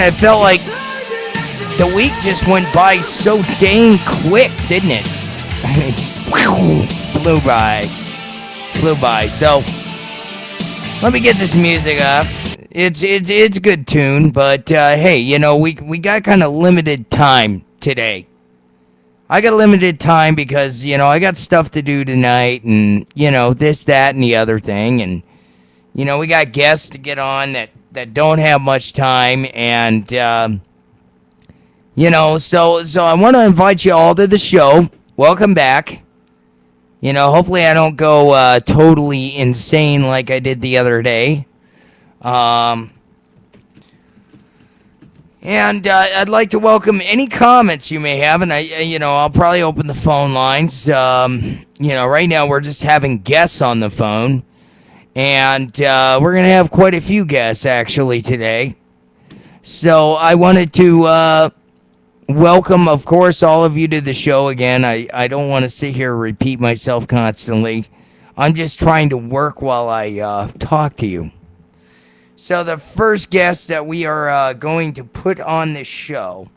it felt like the week just went by so dang quick, didn't it? It just flew by. Flew by. So, let me get this music off. It's a good tune, but hey, you know, we got kind of limited time today. I got limited time because, you know, I got stuff to do tonight and, you know, this, that, and the other thing. And, you know, we got guests to get on that don't have much time. And, you know, so I want to invite you all to the show. Welcome back. You know, hopefully I don't go totally insane like I did the other day. And I'd like to welcome any comments you may have, and I'll probably open the phone lines. Right now we're just having guests on the phone, and we're gonna have quite a few guests actually today. So I wanted to welcome, of course, all of you to the show again. I don't want to sit here and repeat myself constantly. I'm just trying to work while I talk to you. So the first guest that we are going to put on this show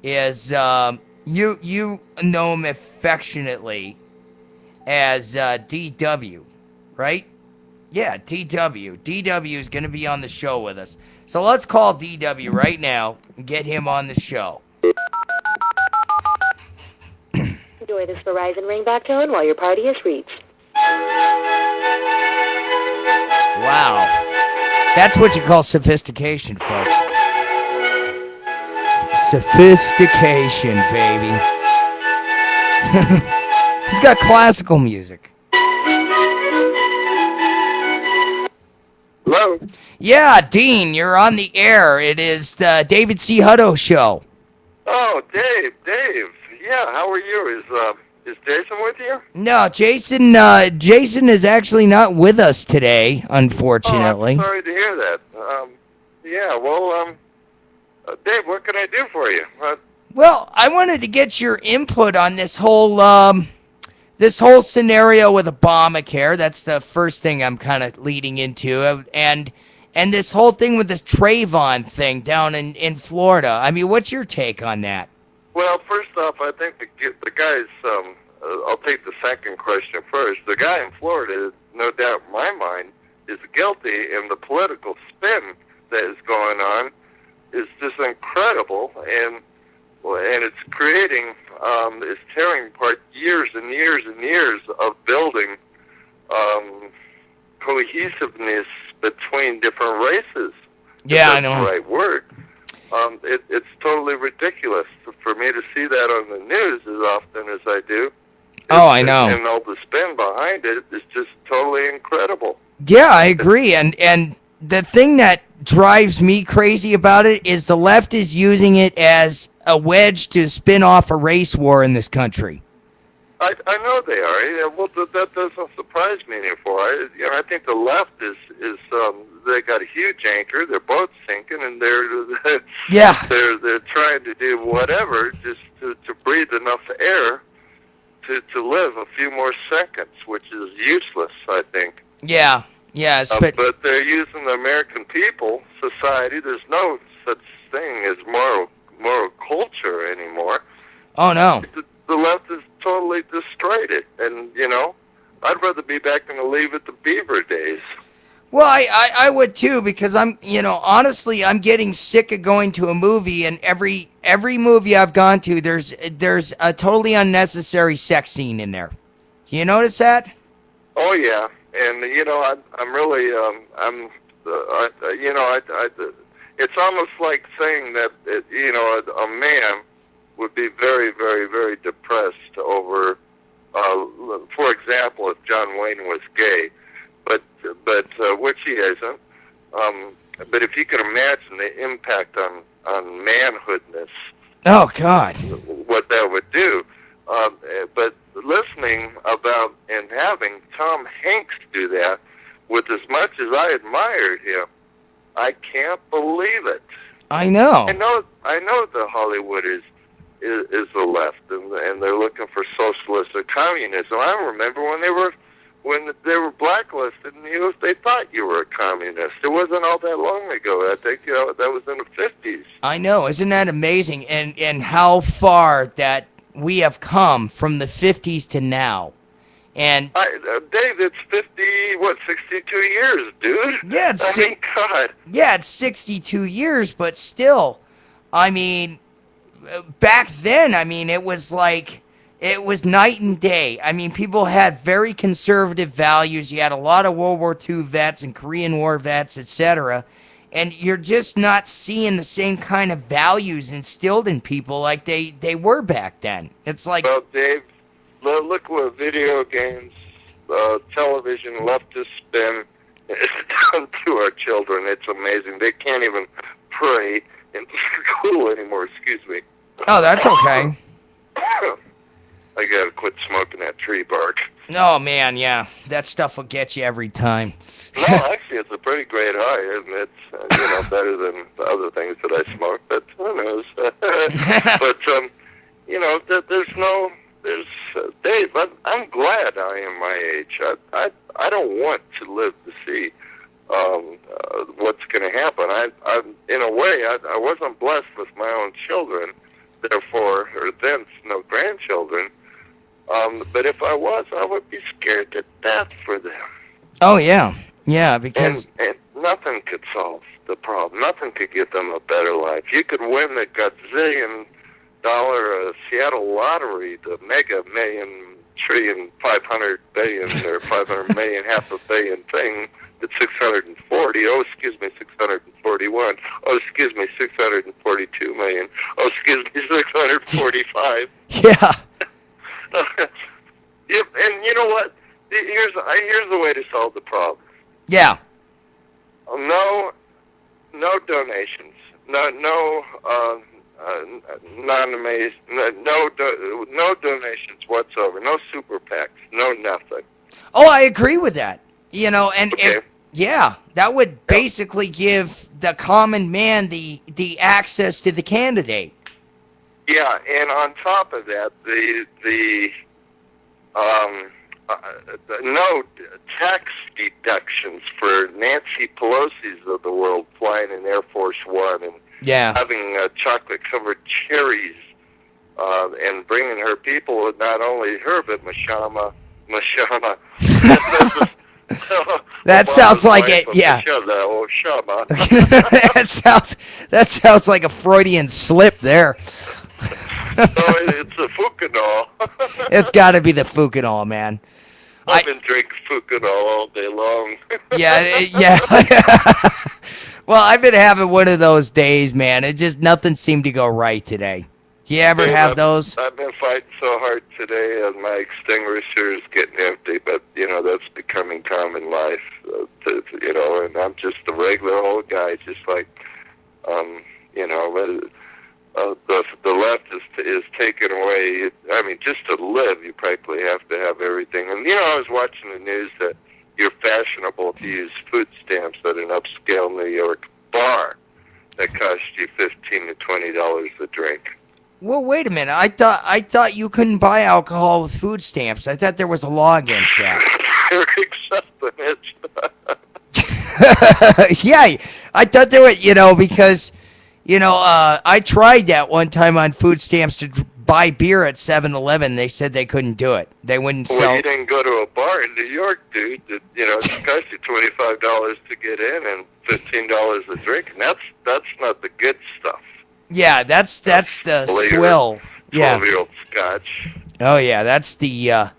is you know him affectionately as DW, right? Yeah, DW. DW is going to be on the show with us. So let's call DW right now and get him on the show. Enjoy this Verizon ringback tone while your party is reached. Wow. That's what you call sophistication, folks. Sophistication, baby. He's got classical music. Hello? Yeah, Dean, you're on the air. It is the David C. Hutto show. Oh, Dave. Yeah, how are you? Is Jason with you? No, Jason is actually not with us today, unfortunately. Oh, I'm sorry to hear that. Dave, what can I do for you? Well, I wanted to get your input on this whole scenario with Obamacare. That's the first thing I'm kind of leading into, and this whole thing with this Trayvon thing down in Florida. I mean, what's your take on that? Well, first off, I think the guy's, I'll take the second question first. The guy in Florida, no doubt in my mind, is guilty, and the political spin that is going on is just incredible, and it's creating, it's tearing apart years and years and years of building cohesiveness between different races. Yeah, I That's know. the right word. It's totally ridiculous for me to see that on the news as often as I do. Oh, I know. And all the spin behind it is just totally incredible. Yeah, I agree. And the thing that drives me crazy about it is the left is using it as a wedge to spin off a race war in this country. I know they are. Yeah, well, that doesn't surprise me anymore. I think the left is they got a huge anchor. Their boat's sinking, and they're trying to do whatever just to breathe enough air to live a few more seconds, which is useless, I think. Yeah, but they're using the American people, society. There's no such thing as moral culture anymore. Oh no. The left has totally destroyed it, and I'd rather be back in the Leave It to Beaver days. Well, I would too, because honestly, I'm getting sick of going to a movie, and every movie I've gone to, there's a totally unnecessary sex scene in there. You notice that? Oh yeah, and I'm really it's almost like saying that a man would be very, very, very depressed over, for example, if John Wayne was gay, but which he isn't. But if you can imagine the impact on manhoodness, oh God, what that would do. But listening about and having Tom Hanks do that, with as much as I admired him, I can't believe it. I know. I know the Hollywood is the left, and they're looking for socialist or communism. I remember when when they were blacklisted, and they thought you were a communist. It wasn't all that long ago. I think that was in the 50s. I know, isn't that amazing? And how far that we have come from the 50s to now. And Dave, it's 62 years, dude. Yeah, God. Yeah, it's 62 years, but still, I mean, back then, I mean, it was night and day. I mean, people had very conservative values. You had a lot of World War II vets and Korean War vets, etc. And you're just not seeing the same kind of values instilled in people like they were back then. It's like... Well, Dave, look what video games, television, leftist spin is done to our children. It's amazing. They can't even pray in school anymore. Excuse me. Oh, that's okay. I gotta quit smoking that tree bark. Oh, man, yeah. That stuff will get you every time. No, actually, it's a pretty great high, and it's better than the other things that I smoke. But who knows? But Dave. I'm glad I am my age. I don't want to live to see what's going to happen. I in a way, I wasn't blessed with my own children, therefore, or thence no grandchildren. But if I was, I would be scared to death for them. Oh, yeah. Yeah, because... And nothing could solve the problem. Nothing could give them a better life. You could win the gazillion dollar Seattle lottery, the mega million trillion 500 billion or 500 million, half a billion thing at 640. Oh, excuse me, 641. Oh, excuse me, 642 million. Oh, excuse me, 645. Yeah. And you know what? Here's the way to solve the problem. Yeah. No donations. No donations whatsoever. No super PACs. No nothing. Oh, I agree with that. And okay. Yeah, that would basically give the common man the access to the candidate. Yeah, and on top of that, no tax deductions for Nancy Pelosi's of the world flying in Air Force One and having chocolate-covered cherries and bringing her people, not only her, but Mashama. That sounds like it, yeah. That sounds like a Freudian slip there. It's the Fucanol. It's got to be the Fucanol, man. I've been drinking Fucanol all day long. Yeah. Well, I've been having one of those days, man. Nothing seemed to go right today. Do you ever have those? I've been fighting so hard today, and my extinguisher is getting empty, but, that's becoming common life, and I'm just a regular old guy, just like, the left is taken away. I mean, just to live, you practically have to have everything. And, I was watching the news that you're fashionable to use food stamps at an upscale New York bar that cost you $15 to $20 a drink. Well, wait a minute. I thought you couldn't buy alcohol with food stamps. I thought there was a law against that. They're accepting it. Yeah, I thought there were, because... I tried that one time on food stamps to buy beer at 7-Eleven. They said they couldn't do it. They wouldn't sell. Well, you didn't go to a bar in New York, dude. It cost you $25 to get in and $15 a drink, and that's not the good stuff. Yeah, that's the swill. Yeah. 12-year-old Scotch. Oh yeah, that's the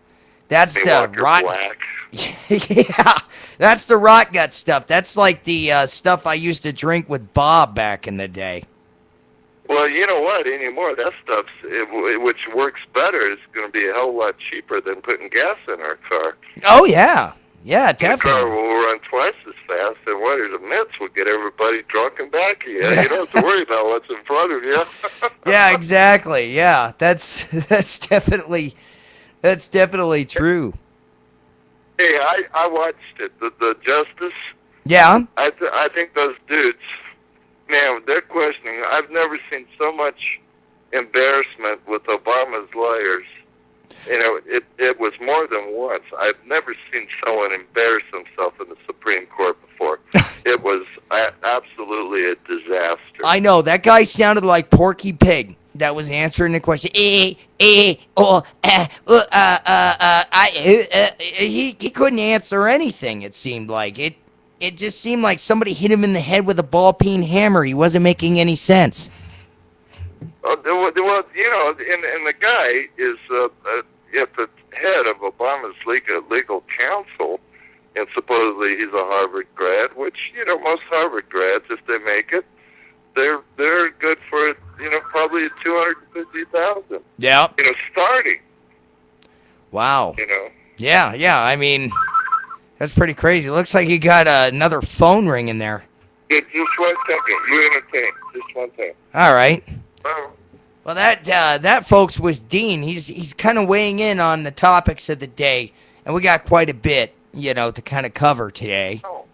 rot. Black. Yeah, that's the rot gut stuff. That's like the stuff I used to drink with Bob back in the day. Well, you know what? Anymore, that stuff, which works better, is going to be a hell of a lot cheaper than putting gas in our car. Oh yeah, definitely. The car will run twice as fast, and what are the myths will get everybody drunk and back again. You don't have to worry about what's in front of you. Yeah, exactly. Yeah, that's definitely true. Hey, I watched it. The Justice. Yeah. I think those dudes, man, they're questioning. I've never seen so much embarrassment with Obama's lawyers It was more than once. I've never seen someone embarrass himself in the Supreme Court before. It was absolutely a disaster. I know that guy sounded like Porky Pig that was answering the question. He couldn't answer anything. It seemed like it. It just seemed like somebody hit him in the head with a ball-peen hammer. He wasn't making any sense. Well, and the guy is at the head of Obama's legal counsel, and supposedly he's a Harvard grad. Which most Harvard grads, if they make it, they're good for probably 250,000. Yeah. Starting. Wow. Yeah. I mean, that's pretty crazy. Looks like you got another phone ringing there. Yeah, just 1 second. You entertain. Just 1 second. All right. Oh. Well, that folks was Dean. He's kind of weighing in on the topics of the day, and we got quite a bit, to kind of cover today. Oh.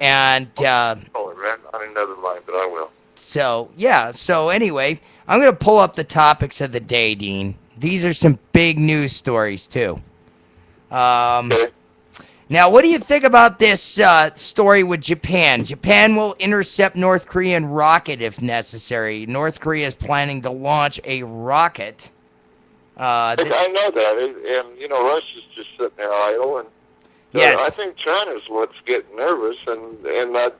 And Hold it, man. On another line, but I will. So anyway, I'm gonna pull up the topics of the day, Dean. These are some big news stories too. Okay. Now, what do you think about this story with Japan? Japan will intercept North Korean rocket if necessary. North Korea is planning to launch a rocket. I know that, and Russia's just sitting there idle, and yes. I think China's what's getting nervous, and I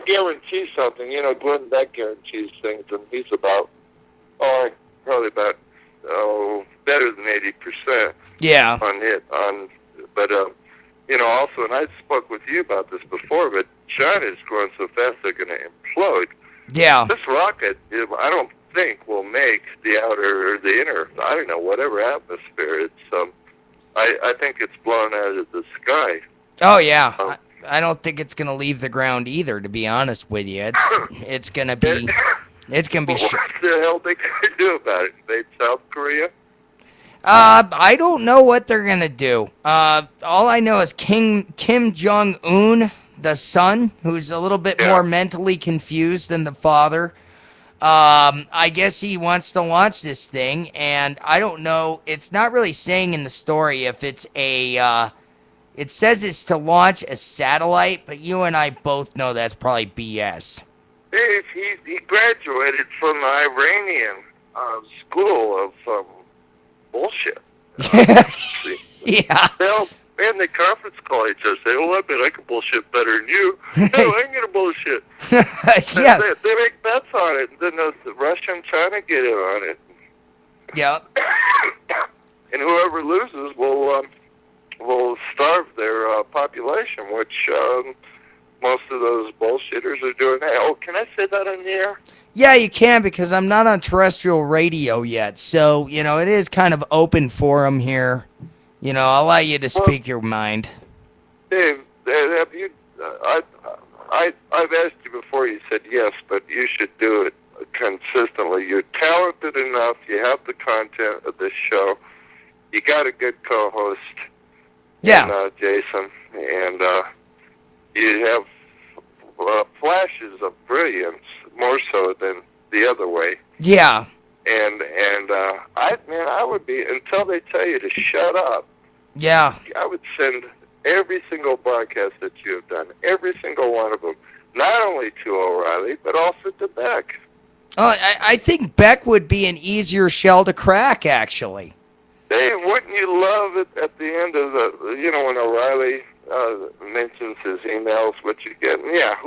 guarantee something. Glenn Beck guarantees things, and he's probably about better than 80%. Yeah. But also, and I spoke with you about this before, but China's growing so fast they're going to implode. Yeah. This rocket, I don't think will make the outer or the inner, I don't know, whatever atmosphere. It's I think it's blown out of the sky. Oh yeah. I don't think it's gonna leave the ground either. To be honest with you, it's gonna be. What the hell they gonna do about it? Invade South Korea? I don't know what they're gonna do. All I know is Kim Jong Un, the son, who's a little bit more mentally confused than the father. I guess he wants to launch this thing, and I don't know. It's not really saying in the story if it's a. It says it's to launch a satellite, but you and I both know that's probably BS. He graduated from the Iranian school of bullshit. Yeah. And they conference call each other, say, I bet I can bullshit better than you. No, I ain't gonna bullshit. Yeah. They make bets on it, and then the Russia and China get in on it. Yeah. And whoever loses will starve their population, which most of those bullshitters are doing now. Oh, can I say that on the air? Yeah, you can, because I'm not on terrestrial radio yet. So, it is kind of open forum here. I'll allow you to speak your mind. Dave, have you? I've asked you before. You said yes, but you should do it consistently. You're talented enough. You have the content of this show. You got a good co-host. Yeah. And, Jason, and you have flashes of brilliance, more so than the other way. Yeah. And I would be, until they tell you to shut up. Yeah. I would send every single broadcast that you have done, every single one of them, not only to O'Reilly, but also to Beck. Oh, I think Beck would be an easier shell to crack, actually. Dave, wouldn't you love it at the end of when O'Reilly mentions his emails, what you get? Yeah,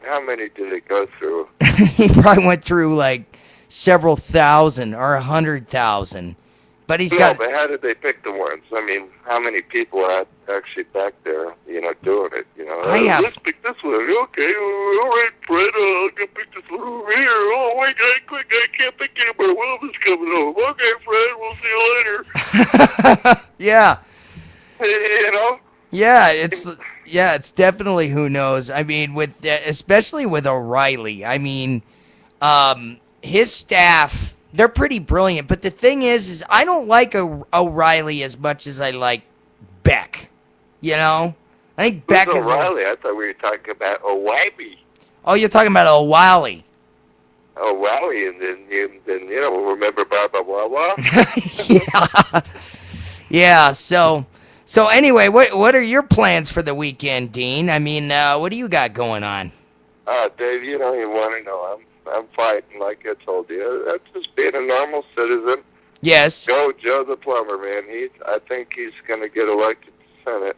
how many did it go through? He probably went through like several thousand or 100,000. But he's got. But how did they pick the ones? I mean, how many people are actually back there, doing it? Let's pick this one. Okay, all right, Fred, I'm gonna pick this one over here. Oh wait, quick, I can't pick anymore. Wilbur's coming home. Okay, Fred, we'll see you later. Yeah. Yeah, it's definitely who knows. I mean, especially with O'Reilly. I mean, his staff, they're pretty brilliant. But the thing is I don't like O'Reilly as much as I like Beck. I think Beck is O'Reilly. I thought we were talking about O'Reilly. Oh, you're talking about O'Reilly. Wowie, and then remember blah blah blah blah. Yeah. Yeah, so anyway, what are your plans for the weekend, Dean? I mean, what do you got going on? Dave, you don't even want to know. I'm fighting like I told you. That's just being a normal citizen. Yes. Go Joe the plumber, man. I think he's going to get elected to Senate.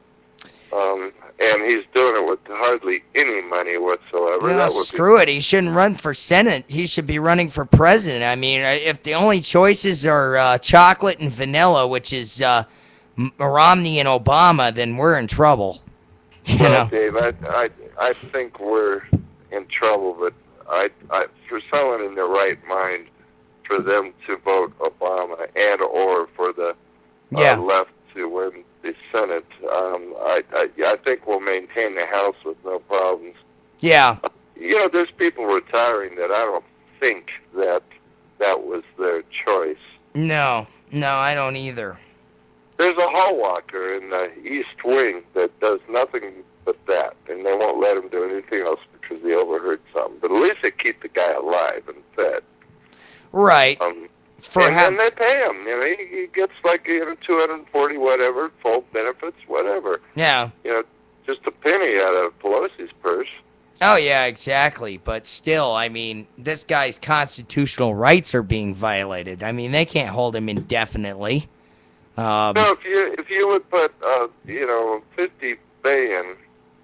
And he's doing it with hardly any money whatsoever. Well, screw it. He shouldn't run for Senate. He should be running for president. I mean, if the only choices are chocolate and vanilla, which is Romney and Obama, then we're in trouble. You know? Dave, I think we're in trouble, but for someone in their right mind, for them to vote Obama and or for the left to win the Senate, I think we'll maintain the House with no problems. Yeah. There's people retiring that I don't think that was their choice. No, I don't either. There's a hall walker in the East Wing that does nothing but that, and they won't let him do anything else because he overheard something. But at least they keep the guy alive and fed. Right. And they pay him. He gets like 240 whatever, full benefits, whatever. Yeah. Just a penny out of Pelosi's purse. Oh yeah, exactly. But still, I mean, this guy's constitutional rights are being violated. I mean, they can't hold him indefinitely. No, if you would put 50 billion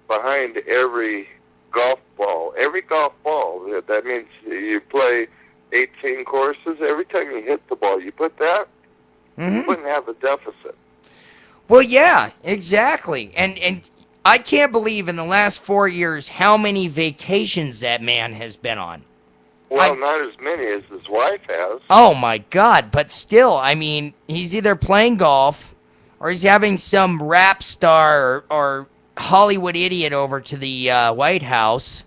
behind every golf ball, that means you play 18 courses. Every time you hit the ball, you put that, you wouldn't have a deficit. Well, yeah, exactly. And I can't believe in the last 4 years how many vacations that man has been on. Well, not as many as his wife has. Oh, my God. But still, I mean, he's either playing golf or he's having some rap star or Hollywood idiot over to the White House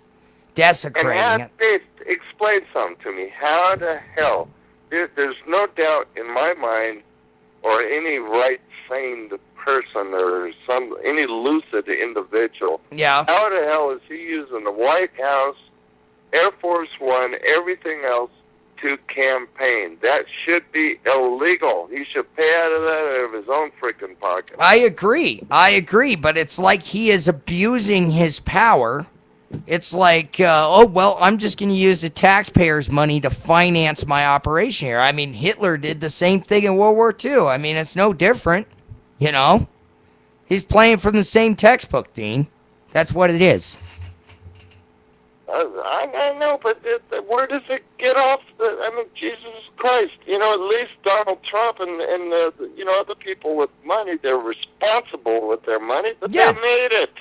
desecrating it. Dave, explain something to me. How the hell? There's no doubt in my mind, or any right-sane person or any lucid individual. Yeah. How the hell is he using the White House, Air Force One, everything else to campaign? That should be illegal. He should pay out of his own freaking pocket. I agree, but it's like he is abusing his power. It's like, I'm just going to use the taxpayers' money to finance my operation here. I mean, Hitler did the same thing in World War II. I mean, it's no different, He's playing from the same textbook, Dean. That's what it is. I know, but where does it get off? Jesus Christ! At least Donald Trump and other people with money, they're responsible with their money, but they made it.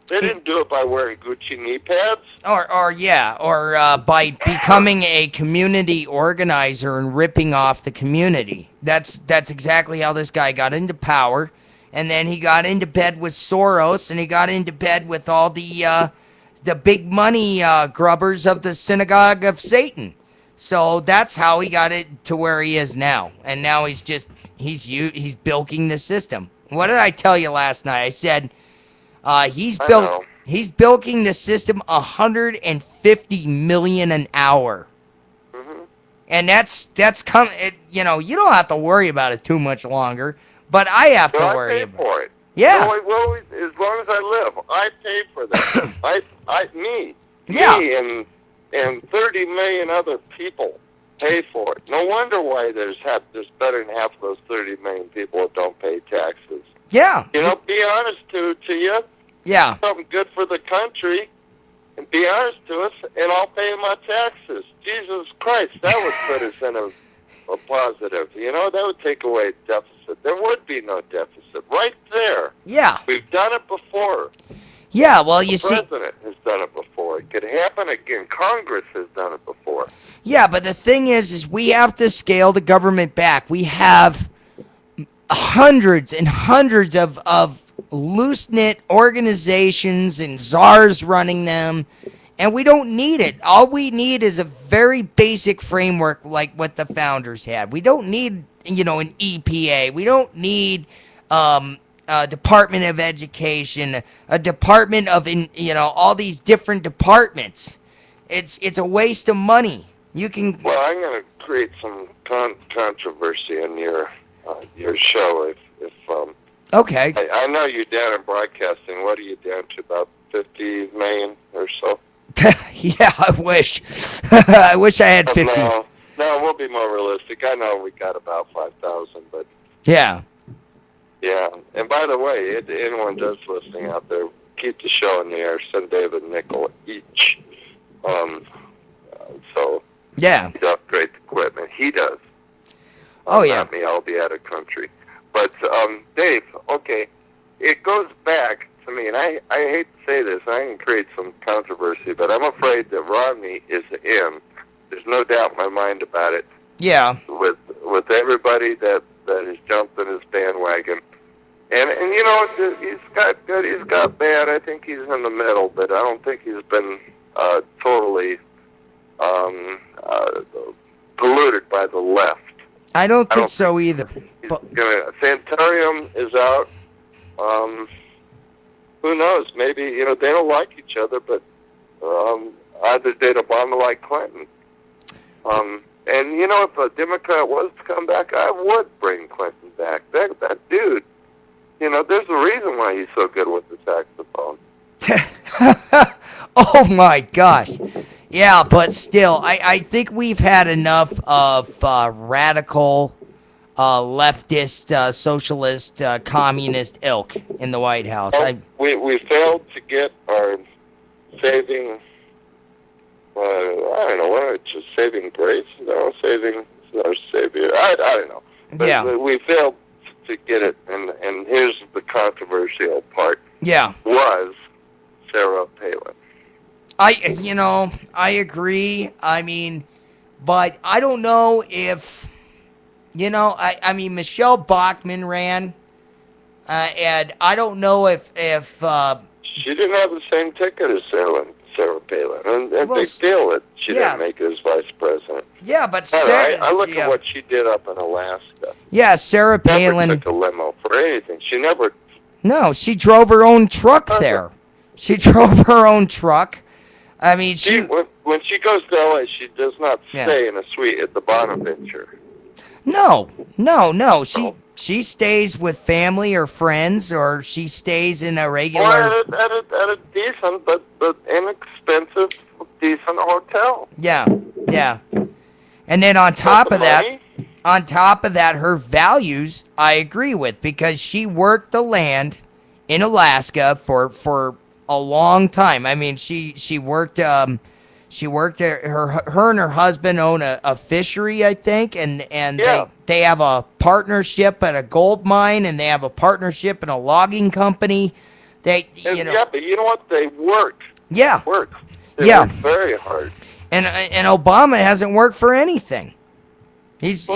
They didn't do it by wearing Gucci knee pads. Or by becoming a community organizer and ripping off the community. That's exactly how this guy got into power. And then he got into bed with Soros, and he got into bed with all the big money grubbers of the synagogue of Satan. So that's how he got it to where he is now. And now he's bilking the system. What did I tell you last night? I said he's bilking the system $150 million an hour. Mm-hmm. And that's coming. You don't have to worry about it too much longer. But I have to worry about it. I pay for it. Yeah. Well, as long as I live, I pay for that. Me and 30 million other people pay for it. No wonder why there's better than half of those 30 million people that don't pay taxes. Yeah. Be honest to you. Yeah. Something good for the country, and be honest to us, and I'll pay my taxes. Jesus Christ, that would put us in a positive. That would take away deficit. There would be no deficit right there. Yeah. We've done it before. Yeah, well, the president has done it before. It could happen again. Congress has done it before. Yeah, but the thing is we have to scale the government back. We have hundreds and hundreds of loose-knit organizations and czars running them, and we don't need it. All we need is a very basic framework like what the founders had. We don't need, an EPA. We don't need a Department of Education, a Department of, all these different departments. It's a waste of money. You can. Well, I'm going to create some controversy in your show. If Okay. I know you're down in broadcasting. What are you down to? About 50 million or so? Yeah, I wish. I wish I had 50. No, we'll be more realistic. I know we got about 5,000, but Yeah. yeah. And by the way, if anyone does listening out there, keep the show in the air. Send David a nickel each. So Yeah. he'd upgrade the equipment. He does. Oh, yeah. Not me. I'll be out of country. But Dave, okay, it goes back to me, and I hate to say this. I can create some controversy, but I'm afraid that Romney is in. There's no doubt in my mind about it. Yeah. With everybody that has jumped in his bandwagon, and you know, he's got good, he's got bad. I think he's in the middle, but I don't think he's been totally polluted by the left. I don't think so either. Sanitarium is out. Who knows? Maybe, you know, they don't like each other, but either did Obama like Clinton. And, you know, if a Democrat was to come back, I would bring Clinton back. That dude, you know, there's a reason why he's so good with the saxophone. Oh, my gosh. Yeah, but still, I think we've had enough of radical, leftist, socialist, communist ilk in the White House. We failed to get our saving, I don't know, what, just saving grace? No, saving our savior. I don't know. But yeah. We failed to get it, and here's the controversial part. Yeah. Was Sarah Palin. I agree. I mean, but I don't know if, I mean, Michelle Bachmann ran, and I don't know if she didn't have the same ticket as Sarah Palin, and big deal that she didn't make it as vice president. Yeah, but Sarah, I look at what she did up in Alaska. Yeah, Sarah Palin never took a limo for anything. She never. No, she drove her own truck there. She drove her own truck. I mean, when she goes to LA, she does not stay in a suite at the Bonaventure. No. She stays with family or friends, or she stays in a regular. Or at a decent but inexpensive, decent hotel. Yeah. And then on top of that, her values I agree with, because she worked the land in Alaska for a long time. I mean, she worked. She worked there. Her and her husband own a fishery, I think, and they have a partnership at a gold mine, and they have a partnership in a logging company. Yeah, but you know what? They worked. Yeah. They worked very hard. And Obama hasn't worked for anything. He was the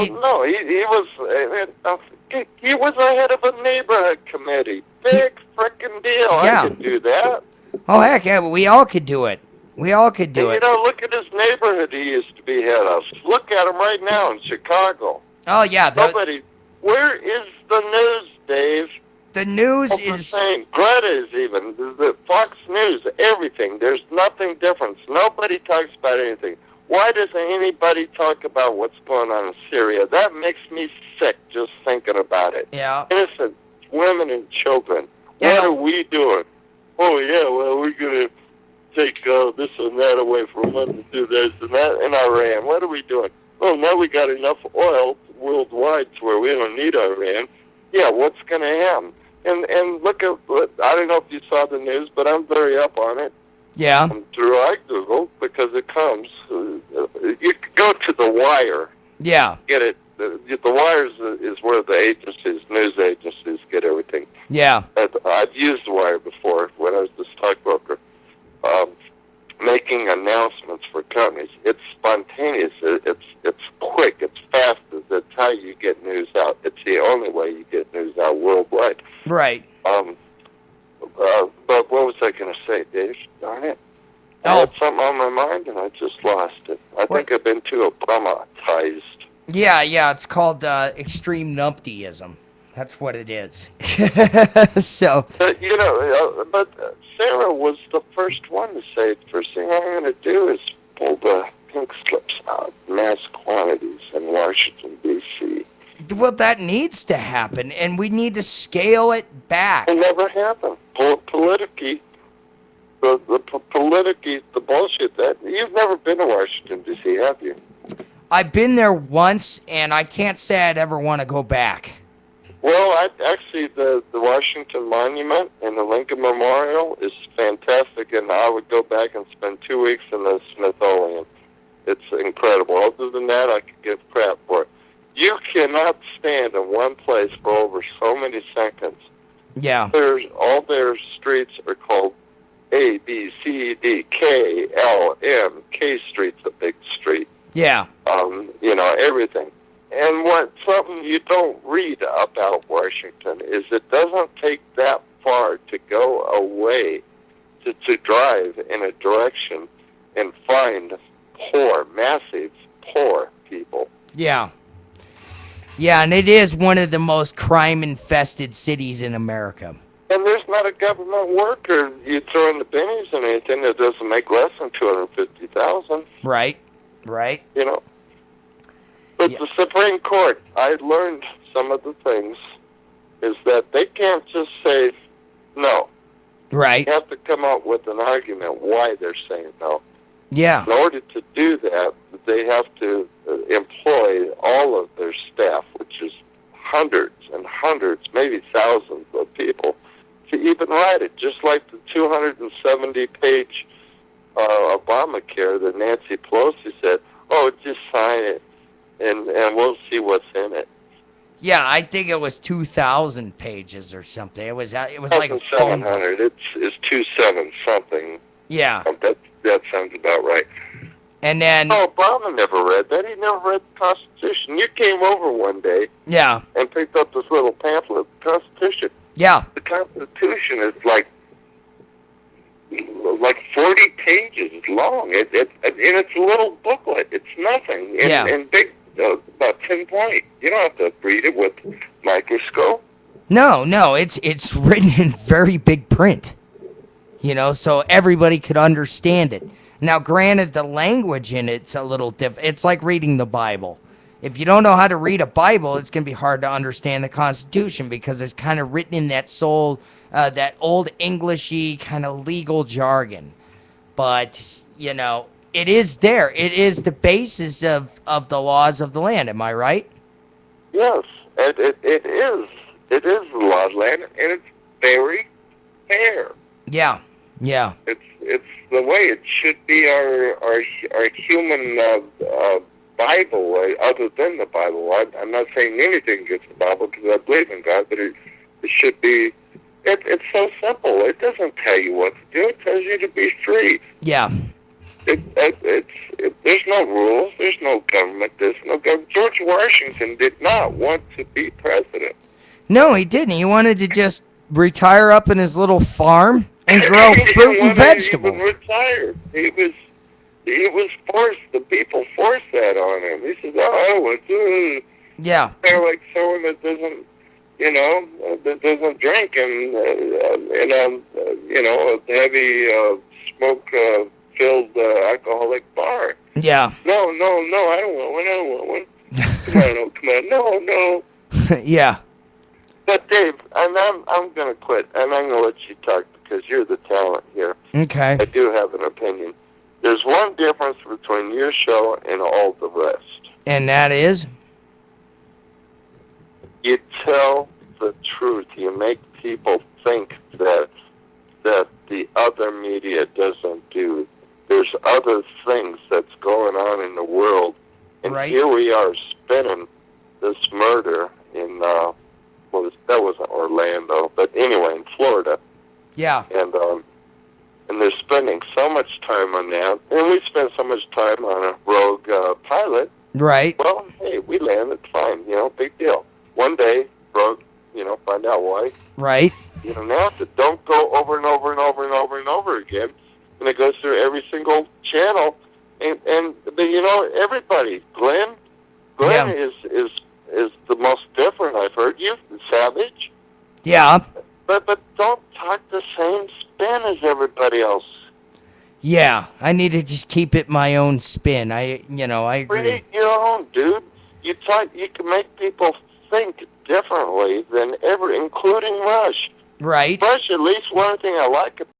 head of a neighborhood committee. Big frickin' deal. Yeah. I could do that. Oh, heck, yeah, we all could do it. We all could do it. You know, look at his neighborhood he used to be head of. Look at him right now in Chicago. Oh, yeah. Where is the news, Dave? The news is... Greta is even. The Fox News, everything. There's nothing different. Nobody talks about anything. Why doesn't anybody talk about what's going on in Syria? That makes me sick just thinking about it. Yeah. Innocent women and children. What are we doing? Oh, yeah, well, we're going to take this and that away from them to do this and that in Iran. What are we doing? Oh, now we got enough oil worldwide to where we don't need Iran. Yeah, what's going to happen? And look at, I don't know if you saw the news, but I'm very up on it. Yeah. Through Google, because it comes. You can go to The Wire. Yeah. Get it. The Wire is where the news agencies get everything. Yeah. I've used The Wire before when I was the stockbroker, making announcements for companies. It's spontaneous. It's quick. It's fast. That's how you get news out. It's the only way you get news out worldwide. Right. But what was I going to say, Dave? Darn it. I had something on my mind, and I just lost it. I think I've been too Obama-tized. Yeah, it's called extreme numptyism. That's what it is. So. But Sarah was the first one to say, first thing I'm going to do is pull the pink slips out, mass quantities in Washington, D.C. Well, that needs to happen, and we need to scale it back. It never happened. Politically, the bullshit that you've never been to Washington D.C., have you? I've been there once, and I can't say I'd ever want to go back. Well, actually, the Washington Monument and the Lincoln Memorial is fantastic, and I would go back and spend 2 weeks in the Smithsonian. It's incredible. Other than that, I could give crap for it. You cannot stand in one place for over so many seconds. Yeah. All their streets are called A, B, C, D, K, L, M. K Street's a big street. Yeah. Everything. And something you don't read about Washington is it doesn't take that far to go away, to drive in a direction and find massive poor people. Yeah. Yeah, and it is one of the most crime-infested cities in America. And there's not a government worker you throw in the bennies and anything that doesn't make less than $250,000. Right. But the Supreme Court, I learned some of the things, is that they can't just say no. Right. They have to come up with an argument why they're saying no. Yeah. In order to do that, they have to employ all of their staff, which is hundreds and hundreds, maybe thousands of people, to even write it, just like the 270-page Obamacare that Nancy Pelosi said, just sign it, and we'll see what's in it. Yeah, I think it was 2,000 pages or something. It was like a phone book. 700. It's 27 something. Yeah. That sounds about right. And then... Obama never read that. He never read the Constitution. You came over one day and picked up this little pamphlet, the Constitution. Yeah. The Constitution is like 40 pages long. And it's a little booklet. It's nothing. And big, about 10 point. You don't have to read it with microscope. No, it's written in very big print. So everybody could understand it. Now, granted, the language in it's a little different. It's like reading the Bible. If you don't know how to read a Bible, it's going to be hard to understand the Constitution because it's kind of written in that old Englishy kind of legal jargon. But, it is there. It is the basis of the laws of the land. Am I right? Yes, it is. It is the law of the land, and it's very fair. Yeah. It's the way it should be our human Bible, other than the Bible. I'm not saying anything against the Bible because I believe in God, but it should be. It's so simple. It doesn't tell you what to do. It tells you to be free. Yeah. There's no rules. There's no government. There's no government. George Washington did not want to be president. No, he didn't. He wanted to just retire up in his little farm and grow fruit and vegetables. He was retired. He was forced. The people forced that on him. He says, "Oh, I don't want to." Yeah. They're like someone that doesn't, that doesn't drink and a heavy smoke-filled alcoholic bar. Yeah. No, I don't want one. Come on, no. Yeah. But Dave, I'm going to quit, and I'm going to let you talk because you're the talent here. Okay. I do have an opinion. There's one difference between your show and all the rest. And that is? You tell the truth. You make people think that the other media doesn't do. There's other things that's going on in the world. And right. Here we are spinning this murder in, that wasn't Orlando, but anyway, in Florida. Yeah. And they're spending so much time on that, and we spend so much time on a rogue pilot. Right. Well, hey, we landed fine, big deal. One day, rogue, find out why. Right. Now don't go over and over and over and over and over again, and it goes through every single channel, and everybody, Glenn yeah. is the most different I've heard. You savage. Yeah. But don't talk the same spin as everybody else. Yeah, I need to just keep it my own spin. I agree. Create your own, dude. You can make people think differently than ever, including Rush. Right. Rush, at least one thing I like